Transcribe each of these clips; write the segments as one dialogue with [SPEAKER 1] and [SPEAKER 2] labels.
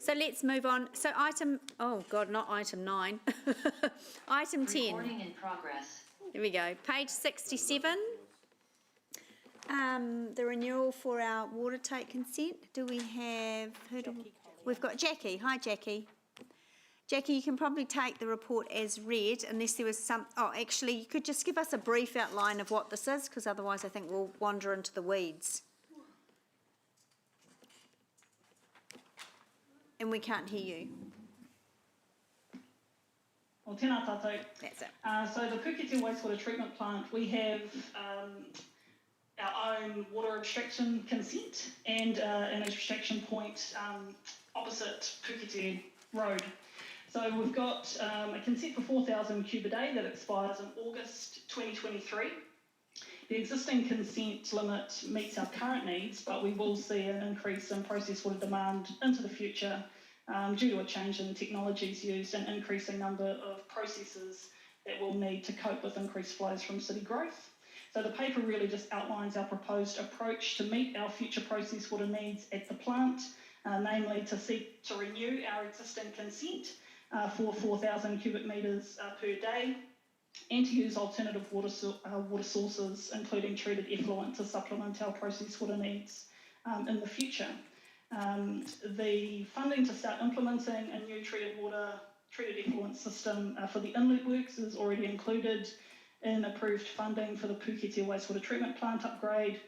[SPEAKER 1] So let's move on. So item, oh God, not item 9. Item 10.
[SPEAKER 2] Recording in progress.
[SPEAKER 1] Here we go. Page 67. The renewal for our water take consent. Do we have, we've got Jackie. Hi, Jackie. Jackie, you can probably take the report as read unless there was some, oh, actually, you could just give us a brief outline of what this is, because otherwise I think we'll wander into the weeds. And we can't hear you.
[SPEAKER 3] Well, tēnā tātou.
[SPEAKER 1] That's it.
[SPEAKER 3] So the Puketi Wastewater Treatment Plant, we have our own water abstraction consent and an abstraction point opposite Puketi Road. So we've got a consent for 4,000 cube a day that expires in August 2023. The existing consent limit meets our current needs, but we will see an increase in processed water demand into the future due to a change in technologies used and increasing number of processes that will need to cope with increased flows from city growth. So the paper really just outlines our proposed approach to meet our future processed water needs at the plant, namely to seek to renew our existing consent for 4,000 cubic metres per day, and to use alternative water sources, including treated effluent, to supplement our processed water needs in the future. The funding to start implementing a new treated effluent system for the inlet works is already included in approved funding for the Puketi Wastewater Treatment Plant upgrade,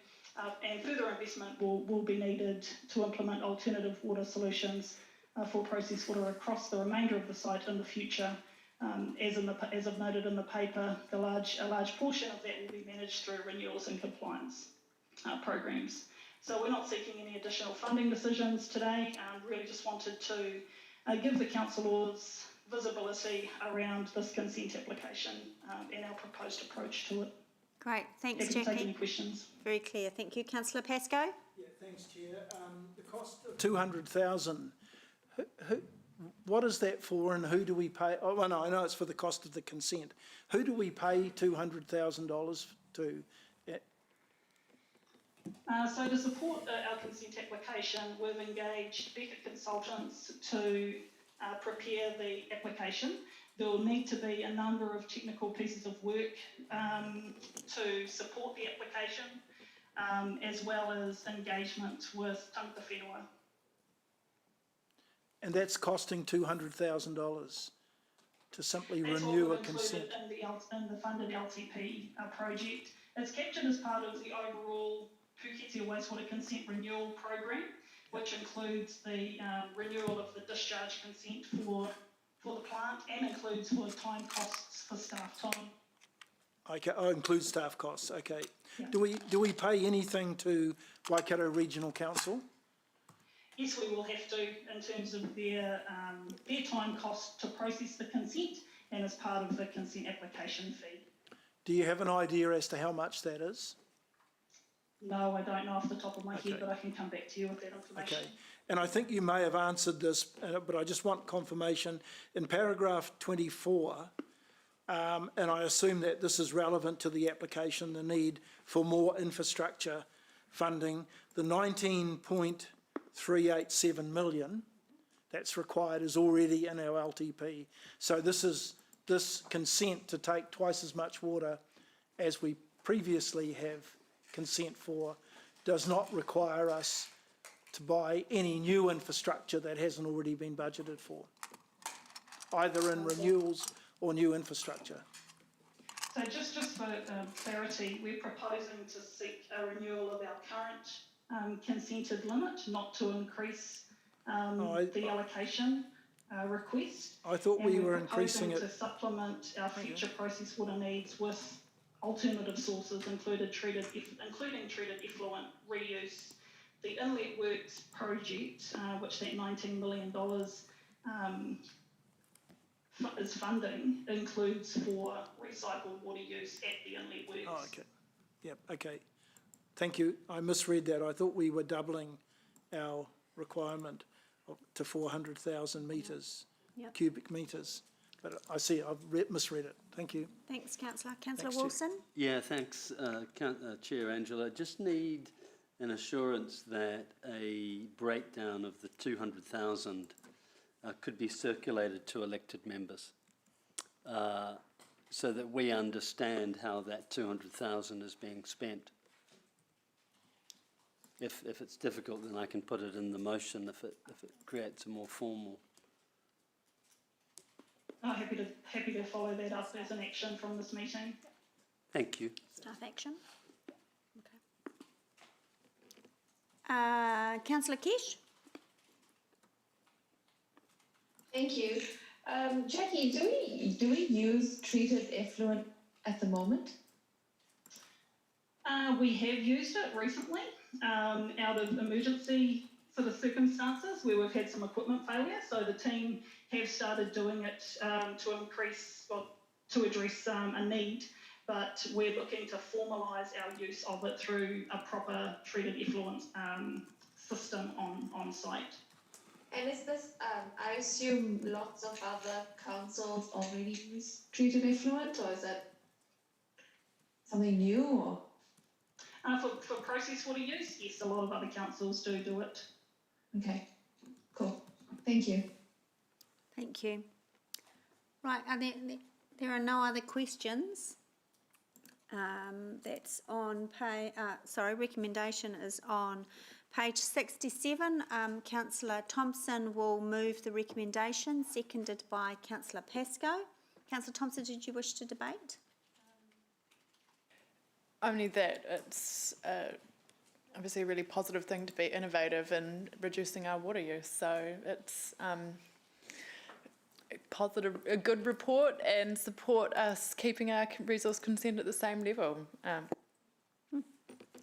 [SPEAKER 3] and further investment will be needed to implement alternative water solutions for processed water across the remainder of the site in the future. As I've noted in the paper, a large portion of that will be managed through renewals and compliance programs. So we're not seeking any additional funding decisions today. Really just wanted to give the councillors visibility around this consent application and our proposed approach to it.
[SPEAKER 1] Great, thanks,
[SPEAKER 3] If you
[SPEAKER 1] Jackie.
[SPEAKER 3] take any questions.
[SPEAKER 1] Very clear. Thank you. Councillor Pascoe?
[SPEAKER 4] Yeah, thanks, Chair. The cost of 200,000, what is that for, and who do we pay? Oh, well, no, I know it's for the cost of the consent. Who do we pay $200,000 to?
[SPEAKER 3] So to support our consent application, we've engaged Beckett Consultants to prepare the application. There will need to be a number of technical pieces of work to support the application, as well as engagement with Tangata Whenua.
[SPEAKER 4] And that's costing $200,000 to simply renew a consent.
[SPEAKER 3] In the funded LTP project. It's captured as part of the overall Puketi Wastewater Consent Renewal Program, which includes the renewal of the discharge consent for the plant and includes for time costs for staff time.
[SPEAKER 4] Okay, oh, includes staff costs, okay.
[SPEAKER 3] Yeah.
[SPEAKER 4] Do we pay anything to Waikato Regional Council?
[SPEAKER 3] Yes, we will have to in terms of their time cost to process the consent and as part of the consent application fee.
[SPEAKER 4] Do you have an idea as to how much that is?
[SPEAKER 3] No, I don't know off the top of my
[SPEAKER 4] Okay.
[SPEAKER 3] head, but I can come back to you with that information.
[SPEAKER 4] Okay, and I think you may have answered this, but I just want confirmation. In paragraph 24, and I assume that this is relevant to the application, the need for more infrastructure funding, the 19.387 million that's required is already in our LTP. So this consent to take twice as much water as we previously have consent for does not require us to buy any new infrastructure that hasn't already been budgeted for, either in renewals or new infrastructure.
[SPEAKER 3] So just for clarity, we're proposing to seek a renewal of our current consented limit, not to increase the allocation request.
[SPEAKER 4] I thought we were increasing it.
[SPEAKER 3] To supplement our future processed water needs with alternative sources, including treated effluent reuse. The Inlet Works project, which that $19 million is funding, includes for recycled water use at the Inlet Works.
[SPEAKER 4] Oh, okay. Yep, okay. Thank you. I misread that. I thought we were doubling our requirement to 400,000 metres, cubic metres. But I see, I've misread it. Thank you.
[SPEAKER 1] Thanks, Councillor. Councillor
[SPEAKER 4] Thanks,
[SPEAKER 1] Wilson?
[SPEAKER 5] Yeah, thanks, Chair Angela. Just need an assurance that a breakdown of the 200,000 could be circulated to elected members, so that we understand how that 200,000 is being spent. If it's difficult, then I can put it in the motion if it creates a more formal.
[SPEAKER 3] I'm happy to follow that up as an action from this meeting.
[SPEAKER 5] Thank you.
[SPEAKER 1] Staff action. Councillor Kesh?
[SPEAKER 2] Thank you. Jackie, do we use treated effluent at the moment?
[SPEAKER 3] We have used it recently out of emergency sort of circumstances where we've had some equipment failure. So the team have started doing it to address a need, but we're looking to formalise our use of it through a proper treated effluent system on site.
[SPEAKER 2] And is this, I assume lots of other councils already use treated effluent, or is that something new? Or?
[SPEAKER 3] For process water use, yes, a lot of other councils do it.
[SPEAKER 2] Okay, cool. Thank you.
[SPEAKER 1] Thank you. Right, there are no other questions. That's on recommendation is on page 67. Councillor Thompson will move the recommendation, seconded by Councillor Pascoe. Councillor Thompson, did you wish to debate?
[SPEAKER 6] Only that it's obviously a really positive thing to be innovative in reducing our water use. So it's a good report and support us keeping our resource consent at the same level.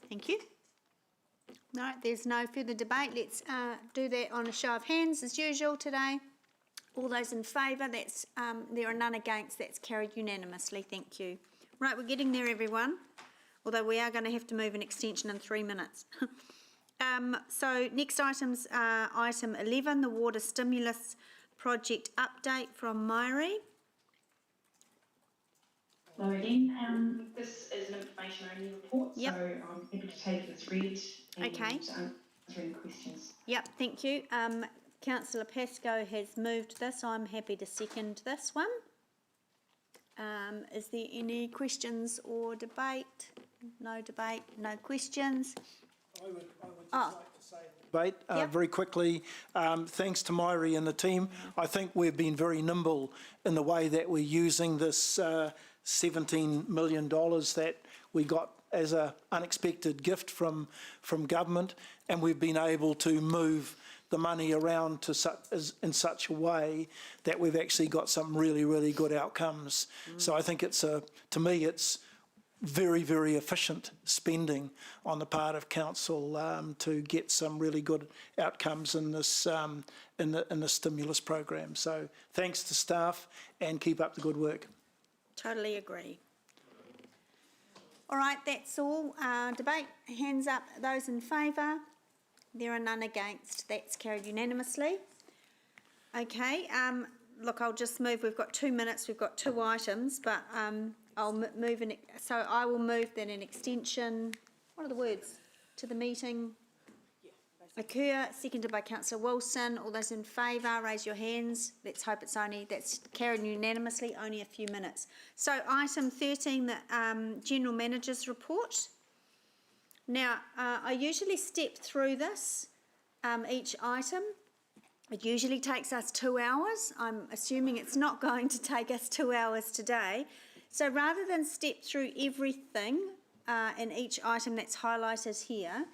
[SPEAKER 1] Thank you. No, there's no further debate. Let's do that on a show of hands as usual today. All those in favour, there are none against, that's carried unanimously. Thank you. Right, we're getting there, everyone. Although we are going to have to move an extension in 3 minutes. So next item's item 11, the water stimulus project update from Mairi.
[SPEAKER 7] Hello again. This is an information only report,
[SPEAKER 1] Yep.
[SPEAKER 7] so I'm happy to take it as read and
[SPEAKER 1] Okay.
[SPEAKER 7] answer any questions.
[SPEAKER 1] Yep, thank you. Councillor Pascoe has moved this. I'm happy to second this one. Is there any questions or debate? No debate, no questions.
[SPEAKER 4] I would just like to say debate
[SPEAKER 1] Yep.
[SPEAKER 4] very quickly. Thanks to Mairi and the team. I think we've been very nimble in the way that we're using this $17 million that we got as an unexpected gift from government, and we've been able to move the money around in such a way that we've actually got some really, really good outcomes. So I think to me it's very, very efficient spending on the part of council to get some really good outcomes in this in the stimulus program. So thanks to staff and keep up the good work.
[SPEAKER 1] Totally agree. All right, that's all. Debate, hands up, those in favour. There are none against. That's carried unanimously. Okay, look, I'll just move. We've got 2 minutes. We've got 2 items, but I'll move so I will move that an extension, what are the words, to the meeting occur, seconded by Councillor Wilson. All those in favour, raise your hands. Let's hope that's carried unanimously, only a few minutes. So item 13, the General Manager's report. Now, I usually step through this, each item. It usually takes us 2 hours. I'm assuming it's not going to take us 2 hours today. So rather than step through everything in each item that's highlighted here,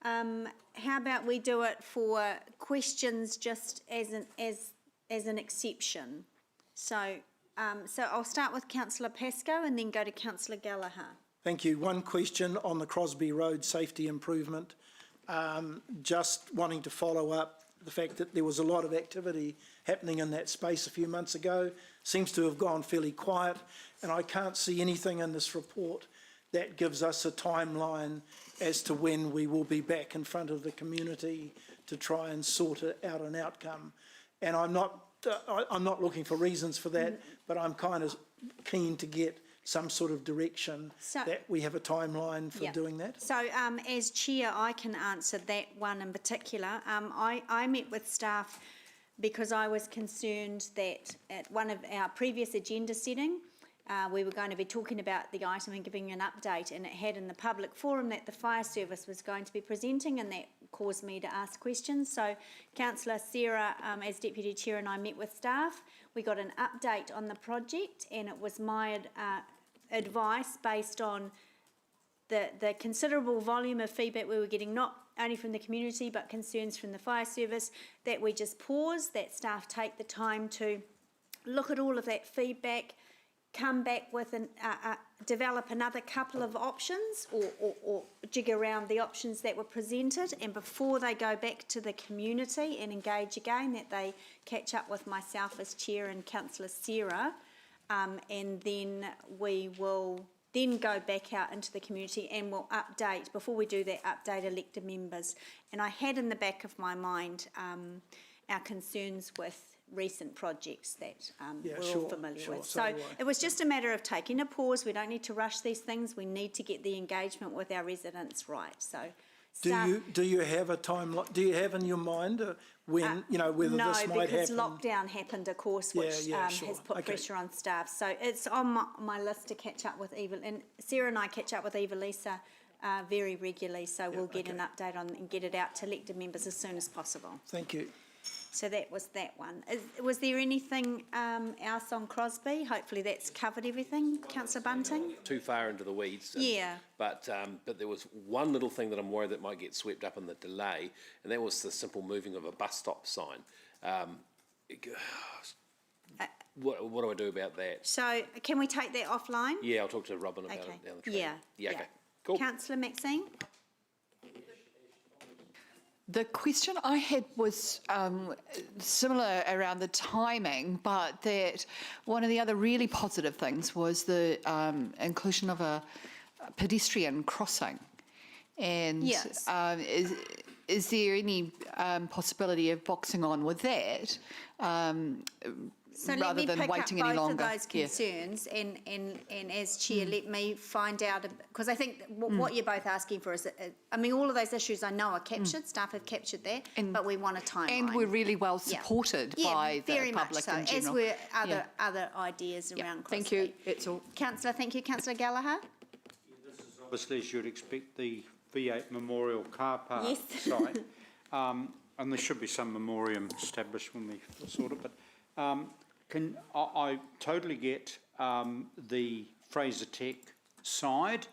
[SPEAKER 1] how about we do it for questions just as an exception? So I'll start with Councillor Pascoe and then go to Councillor Gallagher.
[SPEAKER 4] Thank you. One question on the Crosby Road safety improvement. Just wanting to follow up the fact that there was a lot of activity happening in that space a few months ago. Seems to have gone fairly quiet, and I can't see anything in this report that gives us a timeline as to when we will be back in front of the community to try and sort out an outcome. And I'm not looking for reasons for that, but I'm kind of keen to get some sort of direction that we have a timeline for doing that.
[SPEAKER 1] So as chair, I can answer that one in particular. I met with staff because I was concerned that at one of our previous agenda setting, we were going to be talking about the item and giving an update, and it had in the public forum that the fire service was going to be presenting, and that caused me to ask questions. So Councillor Sarah, as Deputy Chair, and I met with staff. We got an update on the project, and it was my advice based on the considerable volume of feedback we were getting, not only from the community but concerns from the fire service, that we just pause, that staff take the time to look at all of that feedback, come back with develop another couple of options or jig around the options that were presented, and before they go back to the community and engage again, that they catch up with myself as Chair and Councillor Sarah, and then we will then go back out into the community and we'll update, before we do that, update elected members. And I had in the back of my mind our concerns with recent projects that
[SPEAKER 4] Yeah,
[SPEAKER 1] we're
[SPEAKER 4] sure,
[SPEAKER 1] all familiar
[SPEAKER 4] sure,
[SPEAKER 1] with.
[SPEAKER 4] so
[SPEAKER 1] So
[SPEAKER 4] do I.
[SPEAKER 1] it was just a matter of taking a pause. We don't need to rush these things. We need to get the engagement with our residents right. So staff,
[SPEAKER 4] Do you have a time, do you have in your mind when, you know, whether this might
[SPEAKER 1] No, because
[SPEAKER 4] happen?
[SPEAKER 1] lockdown happened, of course,
[SPEAKER 4] Yeah,
[SPEAKER 1] which
[SPEAKER 4] yeah, sure.
[SPEAKER 1] has put
[SPEAKER 4] Okay.
[SPEAKER 1] pressure on staff. So it's on my list to catch up with Eva, and Sarah and I catch up with Eva Lisa very regularly, so we'll get an update on and get it out to elected members as soon as possible.
[SPEAKER 4] Thank you.
[SPEAKER 1] So that was that one. Was there anything else on Crosby? Hopefully that's covered everything, Councillor Bunting?
[SPEAKER 8] Too far into the weeds.
[SPEAKER 1] Yeah.
[SPEAKER 8] But there was one little thing that I'm worried that might get swept up in the delay, and that was the simple moving of a bus stop sign. What do I do about that?
[SPEAKER 1] So can we take that offline?
[SPEAKER 8] Yeah, I'll talk to Robin about
[SPEAKER 1] Okay.
[SPEAKER 8] it down the track.
[SPEAKER 1] Yeah.
[SPEAKER 8] Yeah, okay. Cool.
[SPEAKER 1] Councillor Maxine?
[SPEAKER 9] The question I had was similar around the timing, but that one of the other really positive things was the inclusion of a pedestrian crossing. And
[SPEAKER 1] Yes.
[SPEAKER 9] is there any possibility of boxing on with that?
[SPEAKER 1] So let
[SPEAKER 9] rather
[SPEAKER 1] me
[SPEAKER 9] than
[SPEAKER 1] pick up
[SPEAKER 9] waiting any
[SPEAKER 1] both
[SPEAKER 9] longer?
[SPEAKER 1] of those
[SPEAKER 9] Yeah.
[SPEAKER 1] concerns, and as Chair, let me find out, because I think what you're both asking for is, I mean, all of those issues I know are captured, staff have captured that, but we want a timeline.
[SPEAKER 9] And we're really well
[SPEAKER 1] Yeah.
[SPEAKER 9] supported
[SPEAKER 1] Yeah,
[SPEAKER 9] by the
[SPEAKER 1] very much
[SPEAKER 9] public
[SPEAKER 1] so,
[SPEAKER 9] in general.
[SPEAKER 1] as were
[SPEAKER 9] Yeah.
[SPEAKER 1] other ideas
[SPEAKER 9] Yeah.
[SPEAKER 1] around
[SPEAKER 9] Thank
[SPEAKER 1] Crosby.
[SPEAKER 9] you, that's all.
[SPEAKER 1] Councillor, thank you. Councillor Gallagher?
[SPEAKER 10] Obviously, as you'd expect, the V8 Memorial Car Park
[SPEAKER 1] Yes.
[SPEAKER 10] site. And there should be some memoriam established when we sort it, but I totally get the Fraser Tech side,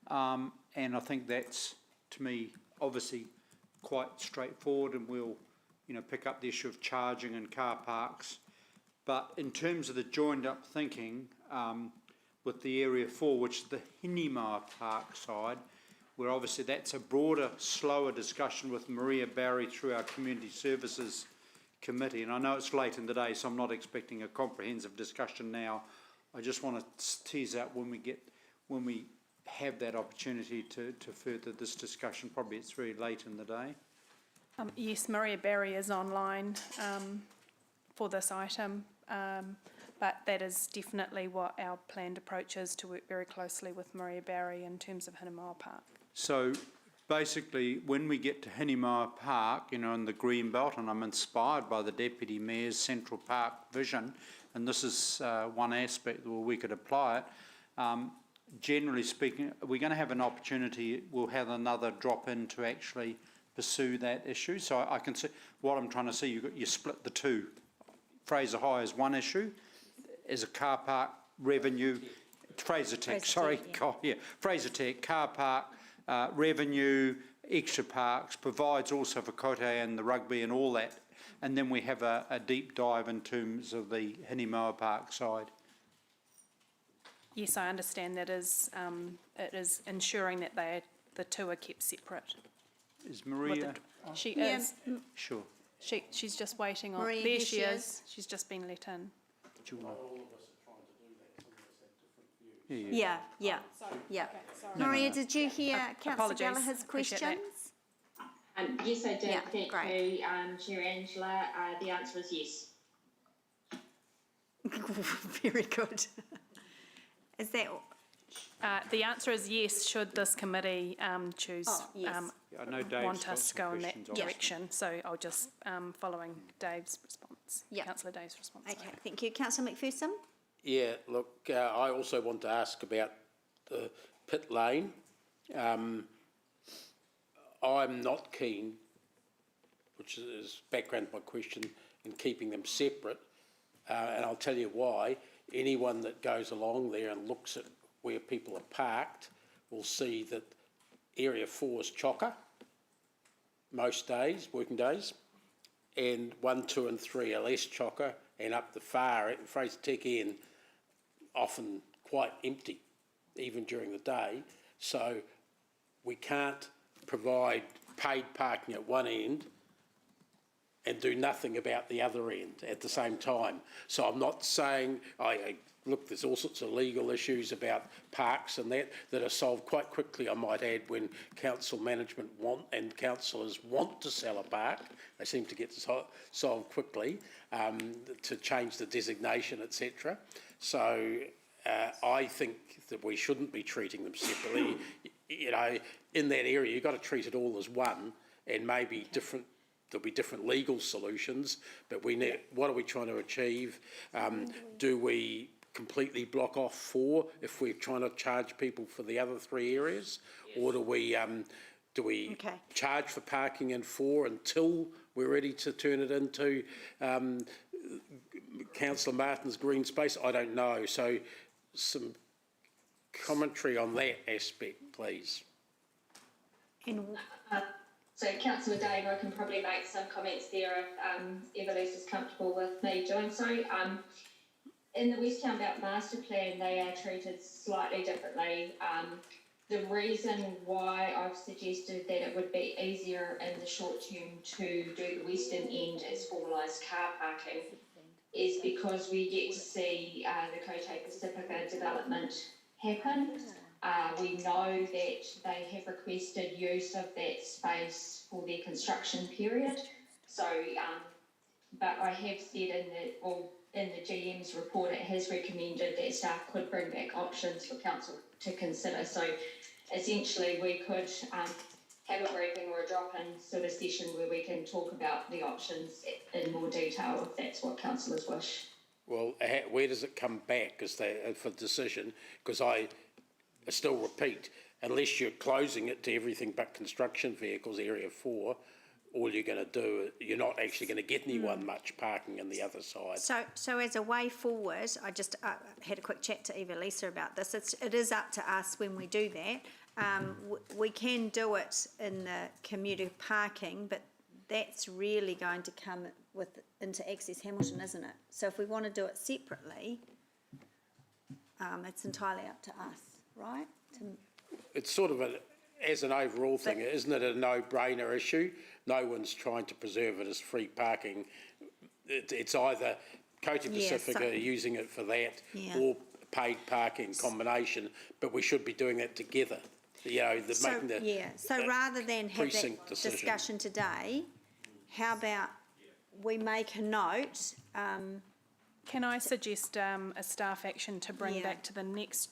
[SPEAKER 10] and I think that's, to me, obviously quite straightforward, and we'll, pick up the issue of charging and car parks. But in terms of the joined-up thinking, with the Area 4, which is the Hinima Park side, where obviously that's a broader, slower discussion with Maria Barry through our Community Services Committee. And I know it's late in the day, so I'm not expecting a comprehensive discussion now. I just want to tease out when we have that opportunity to further this discussion. Probably it's very late in the day.
[SPEAKER 11] Yes, Maria Barry is online for this item, but that is definitely what our planned approach is, to work very closely with Maria Barry in terms of Hinamao Park.
[SPEAKER 10] So basically, when we get to Hinimau Park, in the green belt, and I'm inspired by the Deputy Mayor's Central Park vision, and this is one aspect where we could apply it. Generally speaking, we're going to have an opportunity, we'll have another drop-in to actually pursue that issue. So I can see, what I'm trying to see, you split the two. Fraser High is one issue, as a car park revenue, Fraser Tech, sorry, Fraser Tech, car park, revenue, extra parks, provides also for Kote and the rugby and all that. And then we have a deep dive in terms of the Hinimoa Park side.
[SPEAKER 11] Yes, I understand that it is ensuring that the two are kept separate.
[SPEAKER 10] Is Maria?
[SPEAKER 11] She
[SPEAKER 1] Yeah.
[SPEAKER 11] is.
[SPEAKER 10] Sure.
[SPEAKER 11] She's just waiting on.
[SPEAKER 1] Maria,
[SPEAKER 11] There
[SPEAKER 1] here
[SPEAKER 11] she
[SPEAKER 1] she
[SPEAKER 11] is. She's just been let in.
[SPEAKER 10] Do you want?
[SPEAKER 1] Yeah. Maria, did you hear Councillor
[SPEAKER 11] Apologies.
[SPEAKER 1] Gallagher's
[SPEAKER 11] Appreciate that.
[SPEAKER 1] questions?
[SPEAKER 7] Yes, I did.
[SPEAKER 1] Yeah,
[SPEAKER 7] Thank
[SPEAKER 1] great.
[SPEAKER 7] you, Chair Angela. The answer is yes.
[SPEAKER 1] Very good. Is that,
[SPEAKER 11] The answer is yes, should this committee choose
[SPEAKER 1] yes.
[SPEAKER 10] I know Dave's
[SPEAKER 11] want
[SPEAKER 10] got
[SPEAKER 11] us to
[SPEAKER 10] some
[SPEAKER 11] go in
[SPEAKER 10] questions
[SPEAKER 11] that
[SPEAKER 10] on this.
[SPEAKER 11] direction. So I'll just, following Dave's response. it's
[SPEAKER 1] Yeah.
[SPEAKER 11] councillor Day's responsibility.
[SPEAKER 1] Okay, thank you. Councillor McPherson?
[SPEAKER 8] Yeah, look, I also want to ask about the pit lane. I'm not keen, which is background to my question, in keeping them separate, and I'll tell you why. Anyone that goes along there and looks at where people are parked will see that Area 4 is chocker most days, working days, and 1, 2 and 3 are less chocker, and up the far at Fraser Tech end, often quite empty, even during the day. So we can't provide paid parking at one end and do nothing about the other end at the same time. So I'm not saying, look, there's all sorts of legal issues about parks and that are solved quite quickly, I might add, when council management and councillors want to sell a park. They seem to get solved quickly to change the designation, etc. So I think that we shouldn't be treating them separately. You know, in that area, you've got to treat it all as one, and maybe there'll be different legal solutions, but what are we trying to achieve? Do we completely block off 4 if we're trying to charge people for the other 3 areas? Or do we charge for parking in 4 until we're ready to turn it into Councillor Martin's green space? I don't know. So some commentary on that aspect, please.
[SPEAKER 7] So Councillor Dave, I can probably make some comments there if Evelise is comfortable with me doing so. In the West Town Belt Master Plan, they are treated slightly differently. The reason why I've suggested that it would be easier in the short term to do the western end as formalised car parking is because we get to see the Cote Pacifica development happen. We know that they have requested use of that space for their construction period. So, but I have said in the GM's report, it has recommended that staff could bring back options for council to consider. So essentially we could have a briefing or a drop-in sort of session where we can talk about the options in more detail if that's what councillors wish.
[SPEAKER 8] Well, where does it come back for decision? Because I still repeat, unless you're closing it to everything but construction vehicles, Area 4, all you're going to do, you're not actually going to get anyone much parking on the other side.
[SPEAKER 1] So as a way forward, I just had a quick chat to Evelisa about this. It is up to us when we do that. We can do it in the commuter parking, but that's really going to come into Access Hamilton, isn't it? So if we want to do it separately, it's entirely up to us, right?
[SPEAKER 8] It's sort of as an overall thing, isn't it a no-brainer issue? No one's trying to preserve it as free parking. It's either Cote Pacifica using it for that or paid parking combination, but we should be doing that together. You know, making the
[SPEAKER 1] So rather than have that
[SPEAKER 8] decision.
[SPEAKER 1] discussion today, how about we make a note?
[SPEAKER 11] Can I suggest a staff action to bring back to the next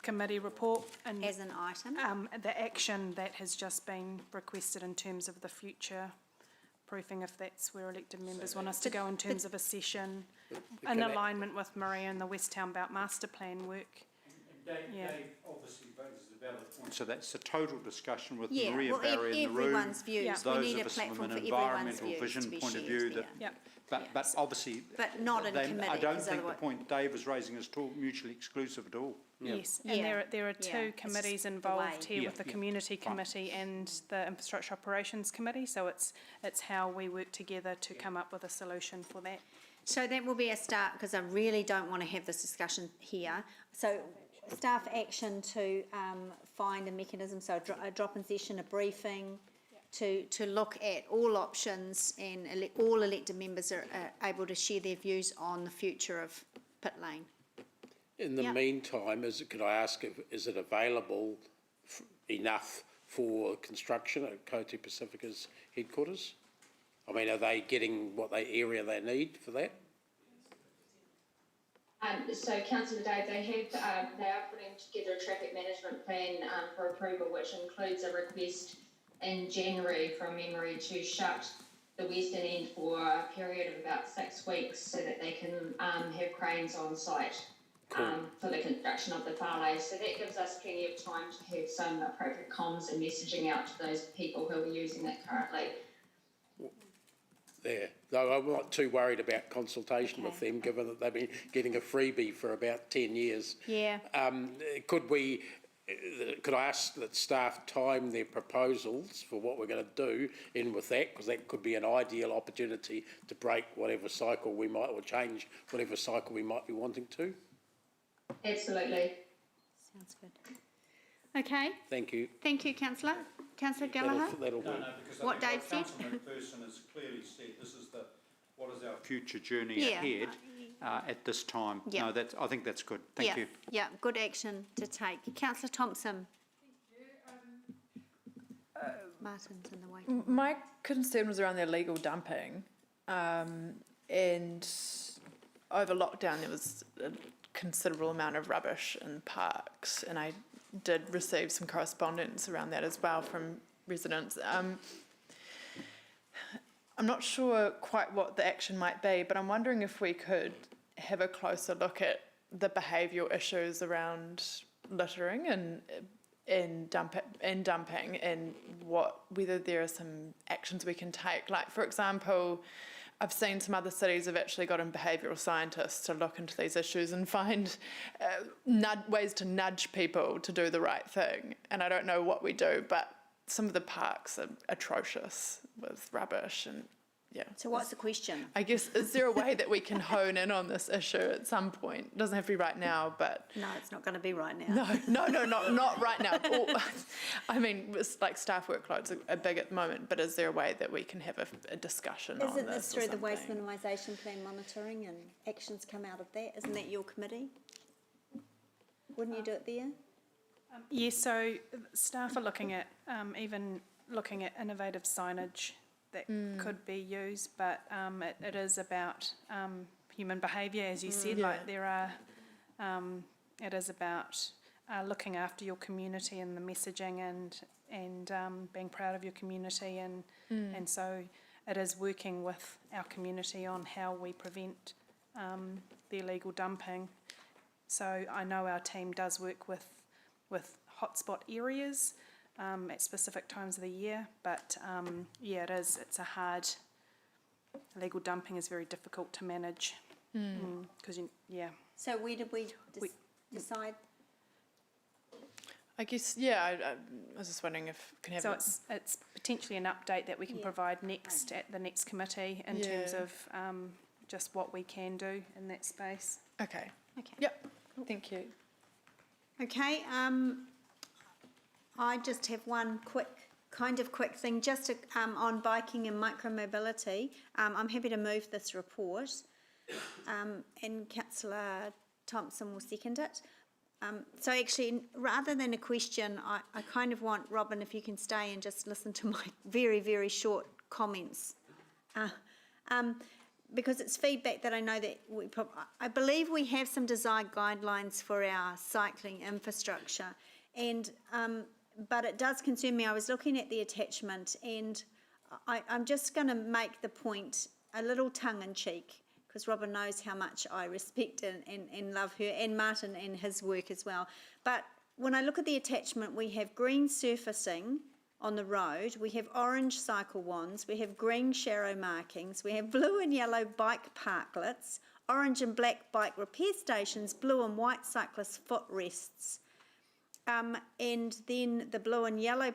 [SPEAKER 11] committee report? And
[SPEAKER 1] As an item?
[SPEAKER 11] the action that has just been requested in terms of the future proofing, if that's where elected members want us to go in terms of a session, in alignment with Maria and the West Town Belt Master Plan work.
[SPEAKER 10] Dave obviously raises a valid point. So that's a total discussion with
[SPEAKER 1] Yeah,
[SPEAKER 10] Maria
[SPEAKER 1] well,
[SPEAKER 10] Barry in the room.
[SPEAKER 1] everyone's views. We
[SPEAKER 10] Those
[SPEAKER 1] need
[SPEAKER 10] of
[SPEAKER 1] a
[SPEAKER 10] us
[SPEAKER 1] platform
[SPEAKER 10] from
[SPEAKER 1] for
[SPEAKER 10] an
[SPEAKER 1] everyone's
[SPEAKER 10] environmental
[SPEAKER 1] views to
[SPEAKER 10] vision
[SPEAKER 1] be
[SPEAKER 10] point of
[SPEAKER 1] shared,
[SPEAKER 10] view that,
[SPEAKER 11] Yep.
[SPEAKER 10] but obviously,
[SPEAKER 1] But not in a committee,
[SPEAKER 10] I don't
[SPEAKER 1] 'cause
[SPEAKER 10] think the
[SPEAKER 1] otherwise-
[SPEAKER 10] point Dave is raising is mutually exclusive at all.
[SPEAKER 11] Yes,
[SPEAKER 1] Yeah.
[SPEAKER 11] and there are
[SPEAKER 1] Yeah,
[SPEAKER 11] two
[SPEAKER 1] it's
[SPEAKER 11] committees
[SPEAKER 1] just the
[SPEAKER 11] involved
[SPEAKER 1] way.
[SPEAKER 11] here with the Community Committee and the Infrastructure Operations Committee, so it's how we work together to come up with a solution for that.
[SPEAKER 1] So that will be a start, because I really don't want to have this discussion here. So staff action to find a mechanism, so a drop-in session, a briefing, to look at all options, and all elected members are able to share their views on the future of Pit Lane.
[SPEAKER 8] In the meantime, could I ask, is it available enough for construction at Cote Pacifica's headquarters? I mean, are they getting area they need for that?
[SPEAKER 7] So Councillor Dave, they are putting together a traffic management plan for approval, which includes a request in January from memory to shut the western end for a period of about 6 weeks so that they can have cranes on site for the construction of the whānau. So that gives us plenty of time to have some appropriate comms and messaging out to those people who are using it currently.
[SPEAKER 8] There, though I'm not too worried about consultation with them, given that they've been getting a freebie for about 10 years.
[SPEAKER 1] Yeah.
[SPEAKER 8] Could I ask that staff time their proposals for what we're going to do in with that, because that could be an ideal opportunity to break whatever cycle we might, or change whatever cycle we might be wanting to?
[SPEAKER 7] Absolutely.
[SPEAKER 1] Sounds good. Okay,
[SPEAKER 8] Thank you.
[SPEAKER 1] thank you, councillor. Councillor Gallagher?
[SPEAKER 8] That'll do.
[SPEAKER 10] because
[SPEAKER 1] What Dave said?
[SPEAKER 10] Councillor McPherson has clearly said, this is what is our future journey
[SPEAKER 1] Yeah.
[SPEAKER 10] ahead at this time.
[SPEAKER 1] Yeah.
[SPEAKER 10] No, I think that's good. Thank you.
[SPEAKER 1] Yeah, good action to take. Councillor Thompson? Martin's in the way.
[SPEAKER 6] My concern was around the illegal dumping, and over lockdown there was a considerable amount of rubbish in parks, and I did receive some correspondence around that as well from residents. I'm not sure quite what the action might be, but I'm wondering if we could have a closer look at the behavioural issues around littering and dumping, and whether there are some actions we can take. Like, for example, I've seen some other cities have actually gotten behavioural scientists to look into these issues and find ways to nudge people to do the right thing. And I don't know what we do, but some of the parks are atrocious with rubbish and, yeah.
[SPEAKER 1] So what's the question?
[SPEAKER 6] I guess, is there a way that we can hone in on this issue at some point? It doesn't have to be right now, but...
[SPEAKER 1] No, it's not going to be right now.
[SPEAKER 6] No, not right now. I mean, it's like staff workloads are big at the moment, but is there a way that we can have a discussion on this?
[SPEAKER 1] Isn't this
[SPEAKER 6] or
[SPEAKER 1] through the waste
[SPEAKER 6] something?
[SPEAKER 1] minimisation plan monitoring and actions come out of that? Isn't that your committee? Wouldn't you do it there?
[SPEAKER 11] Yes, so staff are looking at, even looking at innovative signage that could be used, but it is about human behaviour, as you said, like there are, it is about looking after your community and the messaging and being proud of your community, and so it is working with our community on how we prevent the illegal dumping. So I know our team does work with hotspot areas at specific times of the year, but yeah, it's a hard, illegal dumping is very difficult to manage, because
[SPEAKER 1] So where did we decide?
[SPEAKER 6] I guess, yeah, I was just wondering if we can have...
[SPEAKER 11] So it's potentially an update that we can provide next at the next committee in terms of just what we can do in that space.
[SPEAKER 6] Okay.
[SPEAKER 1] Okay.
[SPEAKER 6] Yep, thank you.
[SPEAKER 1] Okay, I just have one quick thing, just on biking and micromobility. I'm happy to move this report, and Councillor Thompson will second it. So actually, rather than a question, I kind of want, Robin, if you can stay and just listen to my very, very short comments. Because it's feedback that I know that I believe we have some design guidelines for our cycling infrastructure, and but it does concern me. I was looking at the attachment, and I'm just going to make the point a little tongue-in-cheek, because Robin knows how much I respect and love her, and Martin and his work as well. But when I look at the attachment, we have green surfacing on the road, we have orange cycle wands, we have green sharrow markings, we have blue and yellow bike parklets, orange and black bike repair stations, blue and white cyclist footrests. And then the blue and yellow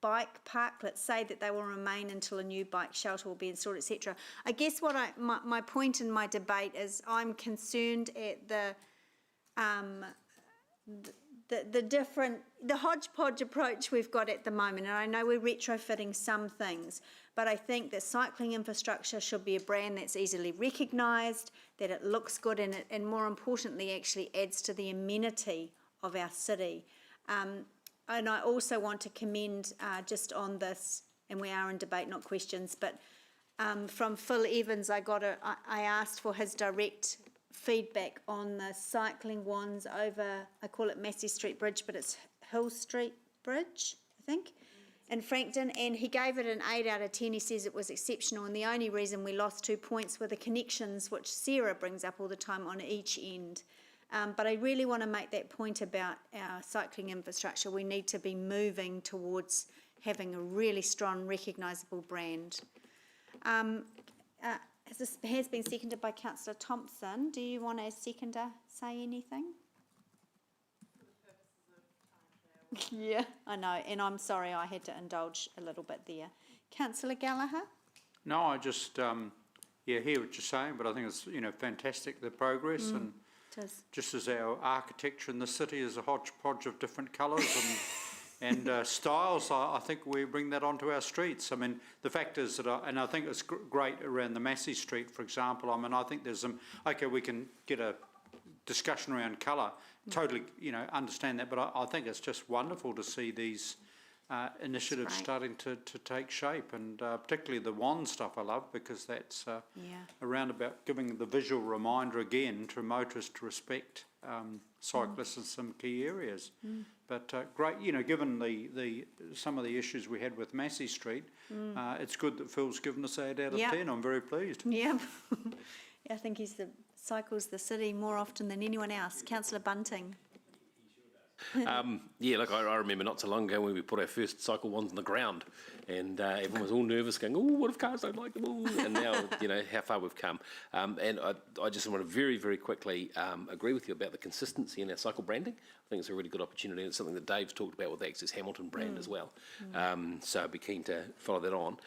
[SPEAKER 1] bike parklets say that they will remain until a new bike shelter will be installed, etc. I guess what my point in my debate is I'm concerned at the hodgepodge approach we've got at the moment, and I know we're retrofitting some things, but I think that cycling infrastructure should be a brand that's easily recognised, that it looks good, and more importantly actually adds to the amenity of our city. And I also want to commend just on this, and we are in debate, not questions, but from Phil Evans, I asked for his direct feedback on the cycling wands over, I call it Massey Street Bridge, but it's Hill Street Bridge, I think. in Frankton, and he gave it an 8 out of 10. He says it was exceptional, and the only reason we lost 2 points were the connections, which Sarah brings up all the time on each end. But I really want to make that point about our cycling infrastructure. We need to be moving towards having a really strong, recognisable brand. This has been seconded by Councillor Thompson. Do you want, as seconder, say anything? Yeah, I know, and I'm sorry I had to indulge a little bit there. Councillor Gallagher?
[SPEAKER 10] No, I just, hear what you're saying, but I think it's, fantastic, the progress, and just as our architecture in the city is a hodgepodge of different colours and styles, I think we bring that onto our streets. I mean, the fact is that, and I think it's great around the Massey Street, for example. I mean, I think there's some, okay, we can get a discussion around colour, totally, understand that, but I think it's just wonderful to see these initiatives starting to take shape, and particularly the WAN stuff I love, because that's around about giving the visual reminder again to motorists to respect cyclists in some key areas. But great, given the some of the issues we had with Massey Street, it's good that Phil's given us 8 out of 10. I'm very pleased.
[SPEAKER 1] Yep. I think he cycles the city more often than anyone else. Councillor Bunting.
[SPEAKER 12] Yeah, look, I remember not so long ago when we put our first cycle ones on the ground, and everyone was all nervous, going, "Oh, what if cars don't like them?" Ooh. And now, how far we've come. And I just want to very, very quickly agree with you about the consistency in our cycle branding. I think it's a really good opportunity, and it's something that Dave's talked about with the Access Hamilton brand as well. So I'd be keen to follow that on.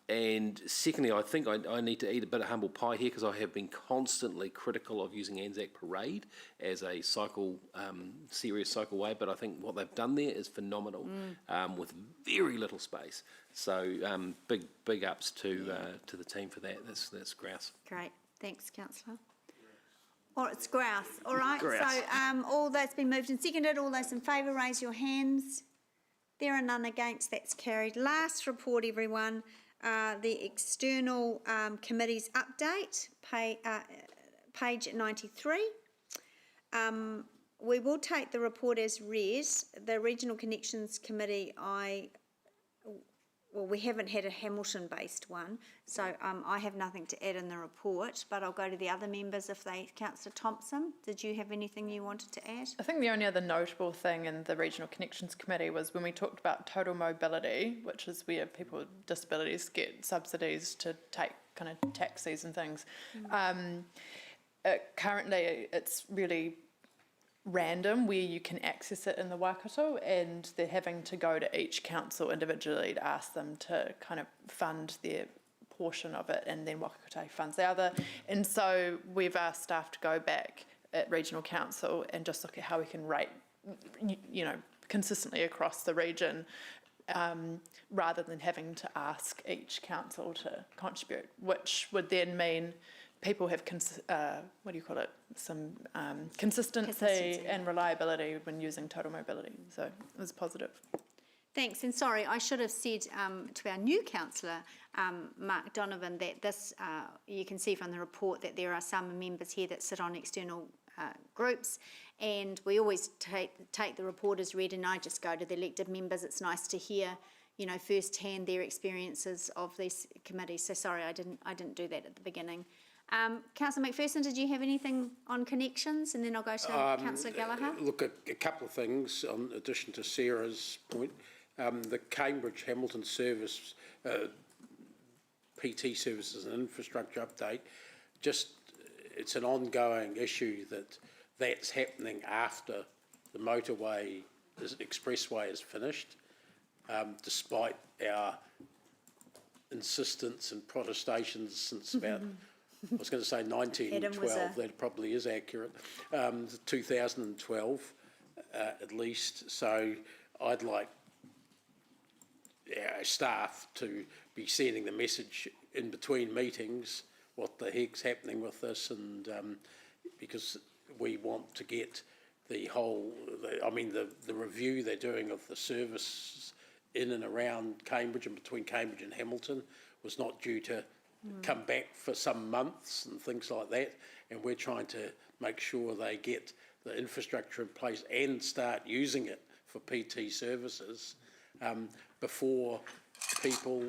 [SPEAKER 12] And secondly, I think I need to eat a bit of humble pie here, because I have been constantly critical of using Anzac Parade as a serious cycleway, but I think what they've done there is phenomenal, with very little space. So big ups to the team for that. That's grouse.
[SPEAKER 1] Great, thanks, Councillor. Or it's grouse. All right.
[SPEAKER 12] Grouse.
[SPEAKER 1] So all that's been moved and seconded. All those in favour, raise your hands. There are none against. That's carried. Last report, everyone. The external committees update, page 93. We will take the report as read. The Regional Connections Committee, we haven't had a Hamilton-based one, so I have nothing to add in the report, but I'll go to the other members if they... Councillor Thompson, did you have anything you wanted to add?
[SPEAKER 6] I think the only other notable thing in the Regional Connections Committee was when we talked about total mobility, which is where people with disabilities get subsidies to take kind of taxis and things. Currently, it's really random where you can access it in the Waikato, and they're having to go to each council individually to ask them to kind of fund their portion of it, and then Waikato funds the other. And so we've asked staff to go back at Regional Council and just look at how we can rate, consistently across the region, rather than having to ask each council to contribute, which would then mean people have, some consistency and reliability when using total mobility. So it was positive.
[SPEAKER 1] Thanks, and sorry, I should have said to our new councillor, Mark Donovan, that this, you can see from the report that there are some members here that sit on external groups, and we always take the report as read, and I just go to the elected members. It's nice to hear, firsthand their experiences of these committees. So sorry, I didn't do that at the beginning. Councillor McPherson, did you have anything on connections? And then I'll go to Councillor Gallagher.
[SPEAKER 8] Look, a couple of things in addition to Sarah's point. The Cambridge Hamilton service, PT services and infrastructure update, it's an ongoing issue that's happening after the motorway, the expressway is finished, despite our insistence and protestations since about I was going to say 1912, that probably is accurate, 2012 at least. So I'd like our staff to be sending the message in between meetings, what the heck's happening with this, and because we want to get the review they're doing of the service in and around Cambridge and between Cambridge and Hamilton was not due to come back for some months and things like that, and we're trying to make sure they get the infrastructure in place and start using it for PT services before people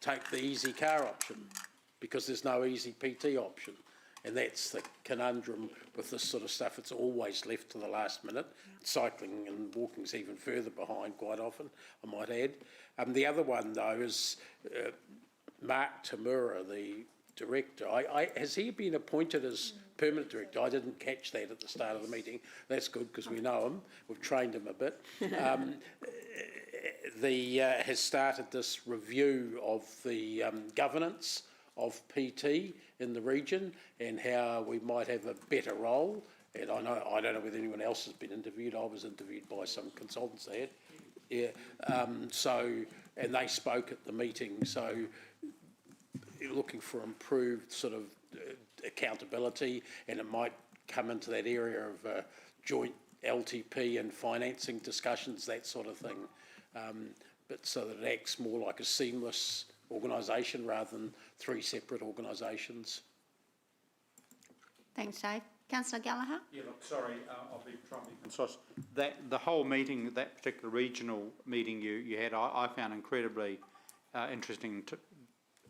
[SPEAKER 8] take the easy car option, because there's no easy PT option. And that's the conundrum with this sort of stuff. It's always left to the last minute. Cycling and walking's even further behind quite often, I might add. The other one, though, is Mark Tamura, the director. Has he been appointed as permanent director? I didn't catch that at the start of the meeting. That's good, because we know him. We've trained him a bit. Has started this review of the governance of PT in the region and how we might have a better role. And I don't know whether anyone else has been interviewed. I was interviewed by some consultants there. Yeah. And they spoke at the meeting. So looking for improved sort of accountability, and it might come into that area of joint LTP and financing discussions, that sort of thing. But so that it acts more like a seamless organisation rather than three separate organisations.
[SPEAKER 1] Thanks, Dave. Councillor Gallagher?
[SPEAKER 10] Yeah, look, sorry, I'll be trying to be concise. The whole meeting, that particular regional meeting you had, I found incredibly interesting. To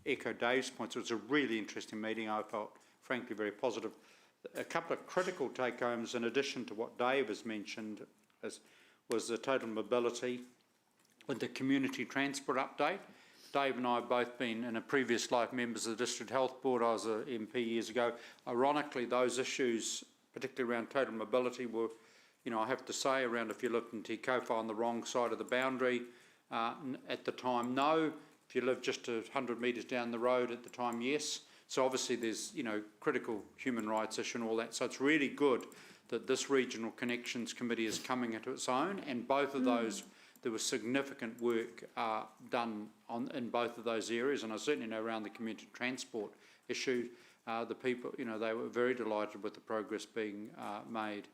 [SPEAKER 10] echo Dave's points, it was a really interesting meeting. I felt, frankly, very positive. A couple of critical take-homes, in addition to what Dave has mentioned, was the total mobility with the community transport update. Dave and I have both been, in a previous life, members of the District Health Board. I was an MP years ago. Ironically, those issues, particularly around total mobility, were, I have to say, around if you lived in Te Kowha on the wrong side of the boundary at the time, no. If you live just 100 metres down the road at the time, yes. So obviously there's, critical human rights issue and all that. So it's really good that this Regional Connections Committee is coming into its own, and both of those, there was significant work done in both of those areas, and I certainly know around the community transport issue, the people, they were very delighted with the progress being made.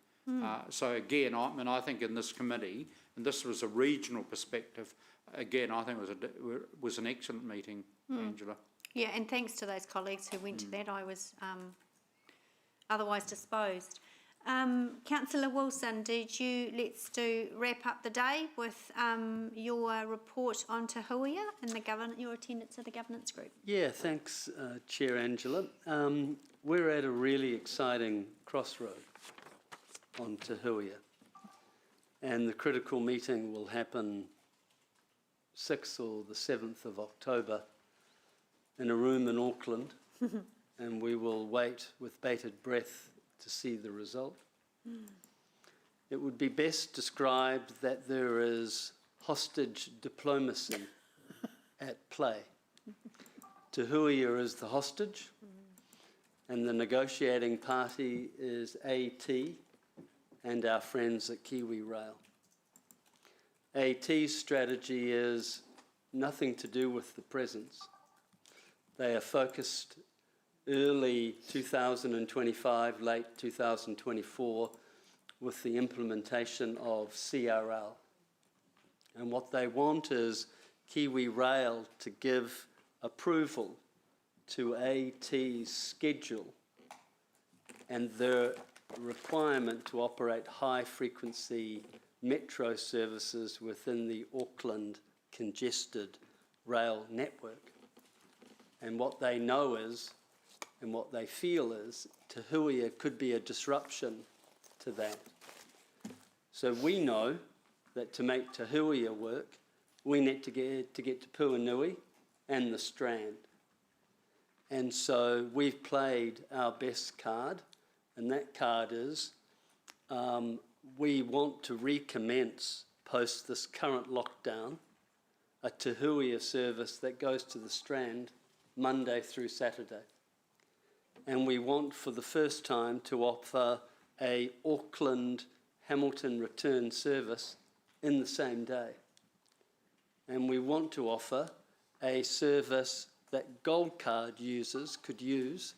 [SPEAKER 10] So again, I think in this committee, and this was a regional perspective, again, I think it was an excellent meeting, Angela.
[SPEAKER 1] Yeah, and thanks to those colleagues who went to that. I was otherwise disposed. Councillor Wilson, let's wrap up the day with your report on Te Huia and your attendance at the governance group.
[SPEAKER 5] Yeah, thanks, Chair Angela. We're at a really exciting crossroad on Te Huia, and the critical meeting will happen 6th or the 7th of October in a room in Auckland, and we will wait with bated breath to see the result. It would be best described that there is hostage diplomacy at play. Te Huia is the hostage, and the negotiating party is AT and our friends at Kiwi Rail. AT's strategy is nothing to do with the presence. They are focused early 2025, late 2024, with the implementation of CRL. And what they want is Kiwi Rail to give approval to AT's schedule and their requirement to operate high-frequency metro services within the Auckland congested rail network. And what they know is, and what they feel is, Te Huia could be a disruption to that. So we know that to make Te Huia work, we need to get to Puanui and the Strand. And so we've played our best card, and that card is we want to recommence, post this current lockdown, a Te Huia service that goes to the Strand Monday through Saturday. And we want, for the first time, to offer a Auckland-Hamilton return service in the same day. And we want to offer a service that Gold Card users could use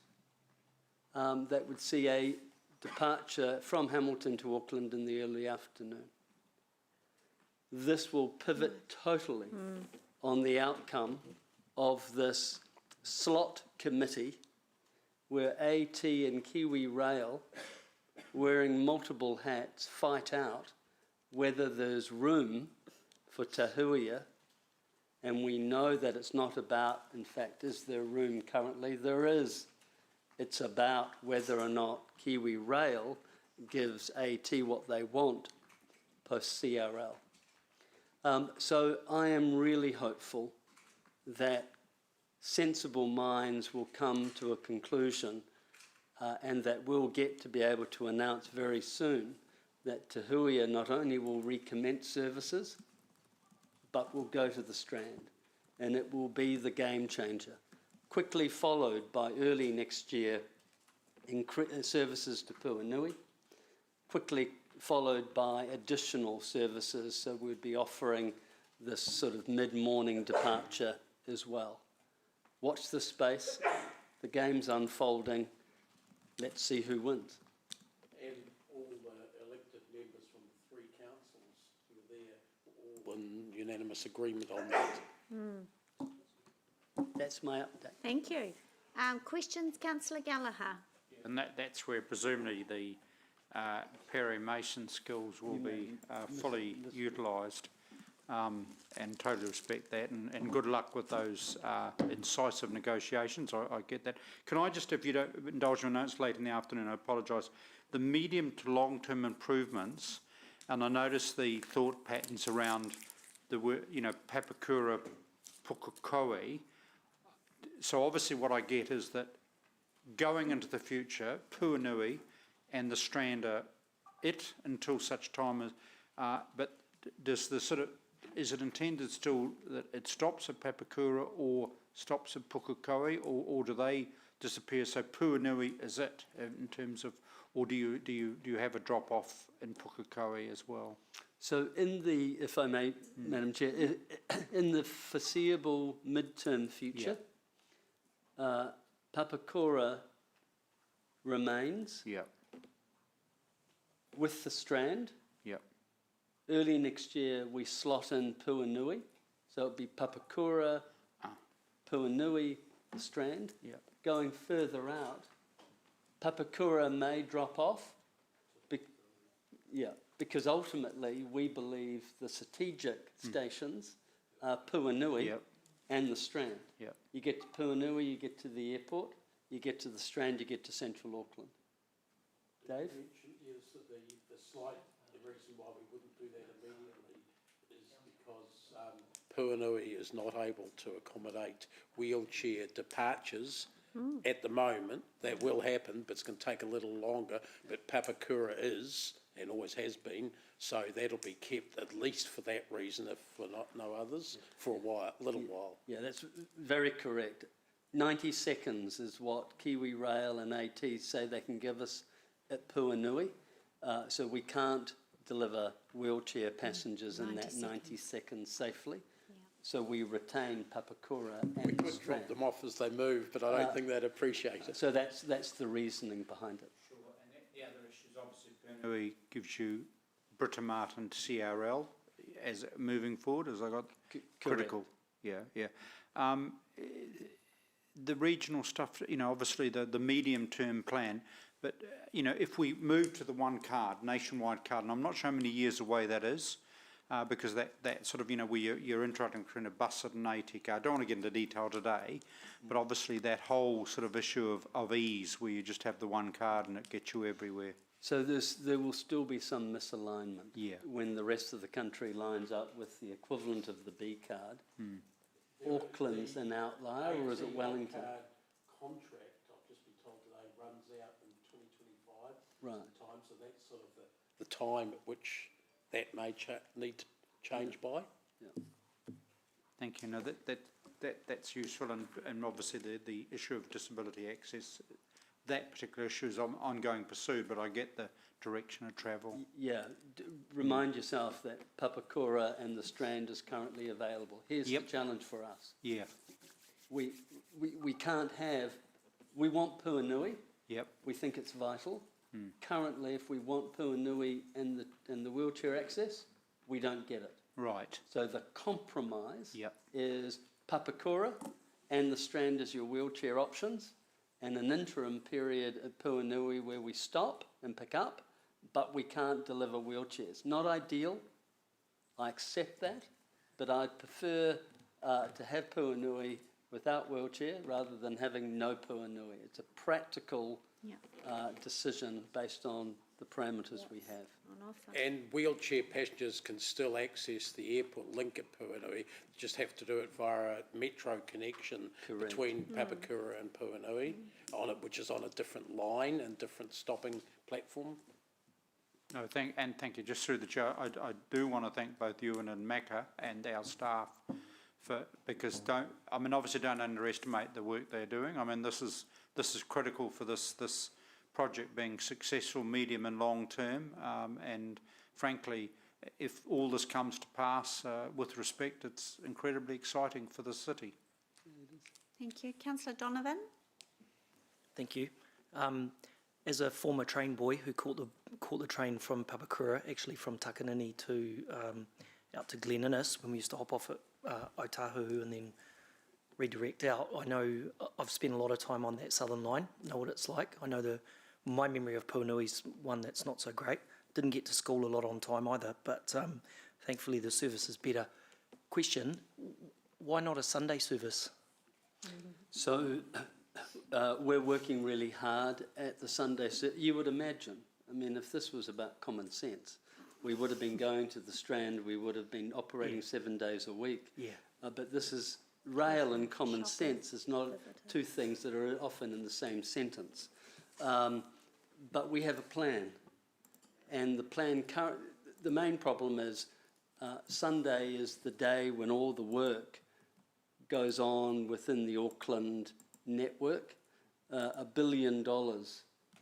[SPEAKER 5] that would see a departure from Hamilton to Auckland in the early afternoon. This will pivot totally on the outcome of this slot committee where AT and Kiwi Rail, wearing multiple hats, fight out whether there's room for Tahuia, and we know that it's not about, in fact, is there room currently? There is. It's about whether or not Kiwi Rail gives AT what they want post-CRL. So I am really hopeful that sensible minds will come to a conclusion and that we'll get to be able to announce very soon that Tahuia not only will recommence services, but will go to the Strand, and it will be the game changer. Quickly followed by early next year services to Puanui, quickly followed by additional services, so we'd be offering this sort of mid-morning departure as well. Watch this space, the game's unfolding, let's see who wins.
[SPEAKER 8] And all the elected members from the three councils who are there, all in unanimous agreement on that.
[SPEAKER 5] That's my update.
[SPEAKER 1] Thank you. Questions, councillor Gallagher?
[SPEAKER 10] And that's where presumably the Perry Mason skills will be fully utilised, and totally respect that, and good luck with those incisive negotiations. I get that. Can I just, if you don't indulge me, I know it's late in the afternoon, I apologise. The medium to long-term improvements, and I notice the thought patterns around the, Papakura, Pukekohe. So obviously what I get is that going into the future, Puanui and the Strand are it until such time as, but does the sort of, is it intended still that it stops at Papakura or stops at Pukekohe, or do they disappear? So Puanui is it in terms of, or do you have a drop off in Pukekohe as well?
[SPEAKER 5] So in the, if I may, Madam Chair, in the foreseeable midterm future, Papakura remains with the Strand. Early next year, we slot in Puanui. So it'll be Papakura, Puanui, the Strand. Going further out, Papakura may drop off. Because ultimately we believe the strategic stations are Puanui and the Strand. You get to Puanui, you get to the airport. You get to the Strand, you get to central Auckland. Dave?
[SPEAKER 8] The reason why we wouldn't do that immediately is because Puanui is not able to accommodate wheelchair departures at the moment. That will happen, but it's going to take a little longer. But Papakura is, and always has been, so that'll be kept at least for that reason, if for no others, for a little while.
[SPEAKER 5] Yeah, that's very correct. 90 seconds is what Kiwi Rail and AT say they can give us at Puanui. So we can't deliver wheelchair passengers in that 90 seconds safely. So we retain Papakura and
[SPEAKER 8] We could
[SPEAKER 5] Strand.
[SPEAKER 8] drop them off as they move, but I don't think they'd appreciate it.
[SPEAKER 5] So that's the reasoning behind it.
[SPEAKER 10] Sure, and the other issue is obviously Puanui gives you Britomart and CRL as moving forward, as I got critical. The regional stuff, obviously the medium-term plan, but, if we move to the one card, nationwide card, and I'm not sure how many years away that is, because that sort of, where you're interacting between a bus and an AT card. I don't want to get into detail today, but obviously that whole sort of issue of ease, where you just have the one card and it gets you everywhere.
[SPEAKER 5] So there will still be some misalignment when the rest of the country lines up with the equivalent of the B card. Auckland's an outlier, or is it Wellington?
[SPEAKER 8] Contract, I've just been told today, runs out in 2025.
[SPEAKER 5] Right.
[SPEAKER 8] Time, so that's sort of the time at which that may need to change by.
[SPEAKER 10] Thank you. No, that's useful, and obviously the issue of disability access, that particular issue is ongoing pursuit, but I get the direction of travel.
[SPEAKER 5] Remind yourself that Papakura and the Strand is currently available. Here's the challenge for us. We can't have, we want Puanui. We think it's vital. Currently, if we want Puanui and the wheelchair access, we don't get it.
[SPEAKER 10] Right.
[SPEAKER 5] So the compromise is Papakura and the Strand as your wheelchair options, and an interim period at Puanui where we stop and pick up, but we can't deliver wheelchairs. Not ideal, I accept that, but I'd prefer to have Puanui without wheelchair rather than having no Puanui. It's a practical decision based on the parameters we have.
[SPEAKER 1] On offer.
[SPEAKER 8] And wheelchair passengers can still access the airport link at Puanui, just have to do it via a metro connection
[SPEAKER 5] Correct.
[SPEAKER 8] between Papakura and Puanui, on it, which is on a different line and different stopping platform.
[SPEAKER 10] No, thank you. Just through the chair, I do want to thank both you and Maka and our staff because obviously don't underestimate the work they're doing. I mean, this is critical for this project being successful, medium and long term. And frankly, if all this comes to pass with respect, it's incredibly exciting for the city.
[SPEAKER 1] Thank you. Councillor Donovan?
[SPEAKER 13] Thank you. As a former train boy who caught the train from Papakura, actually from Takanini to out to Glen Innes, when we used to hop off at Otahuhu and then redirect out, I know I've spent a lot of time on that southern line, know what it's like. I know my memory of Puanui's one that's not so great. Didn't get to school a lot on time either, but thankfully the service is better. Question, why not a Sunday service?
[SPEAKER 5] So we're working really hard at the Sunday. You would imagine, I mean, if this was about common sense, we would have been going to the Strand, we would have been operating 7 days a week.
[SPEAKER 13] Yeah.
[SPEAKER 5] But this is rail and common sense is not two things that are often in the same sentence. But we have a plan. And the plan, the main problem is Sunday is the day when all the work goes on within the Auckland network. $1 billion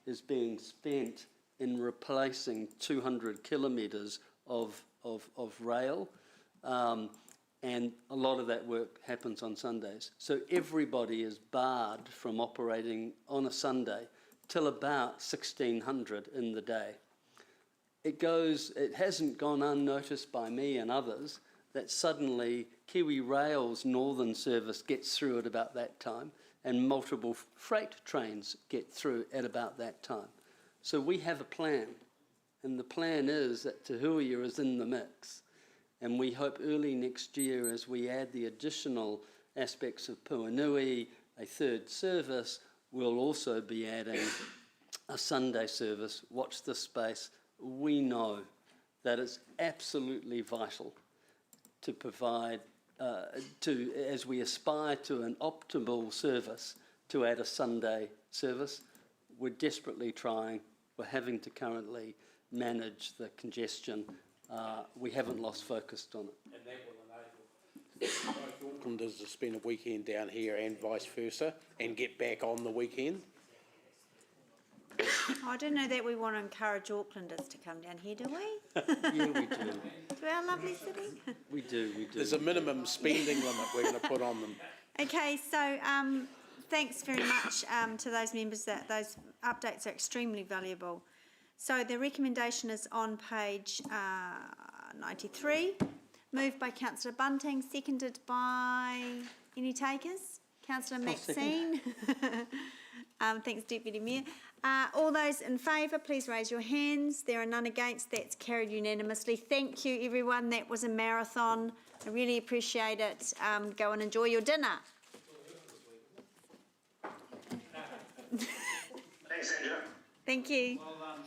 [SPEAKER 5] is being spent in replacing 200 kilometres of rail, and a lot of that work happens on Sundays. So everybody is barred from operating on a Sunday till about 1600 in the day. It hasn't gone unnoticed by me and others that suddenly Kiwi Rail's northern service gets through at about that time, and multiple freight trains get through at about that time. So we have a plan, and the plan is that Te Huia is in the mix, and we hope early next year, as we add the additional aspects of Puanui, a third service, we'll also be adding a Sunday service. Watch this space. We know that it's absolutely vital to provide, as we aspire to an optimal service, to add a Sunday service. We're desperately trying. We're having to currently manage the congestion. We haven't lost focus on it.
[SPEAKER 8] And that will enable both Aucklanders to spend a weekend down here and vice versa, and get back on the weekend.
[SPEAKER 1] I don't know that we want to encourage Aucklanders to come down here, do we?
[SPEAKER 5] Yeah, we do.
[SPEAKER 1] To our lovely city?
[SPEAKER 5] We do.
[SPEAKER 8] There's a minimum spending limit we're going to put on them.
[SPEAKER 1] Okay, so thanks very much to those members. Those updates are extremely valuable. So the recommendation is on page 93. Moved by Councillor Bunting, seconded by any takers? Councillor Maxine. Thanks, Deputy Mayor. All those in favour, please raise your hands. There are none against. That's carried unanimously. Thank you, everyone. That was a marathon. I really appreciate it. Go and enjoy your dinner.
[SPEAKER 14] Thanks, Andrew.
[SPEAKER 1] Thank you.
[SPEAKER 10] Well done.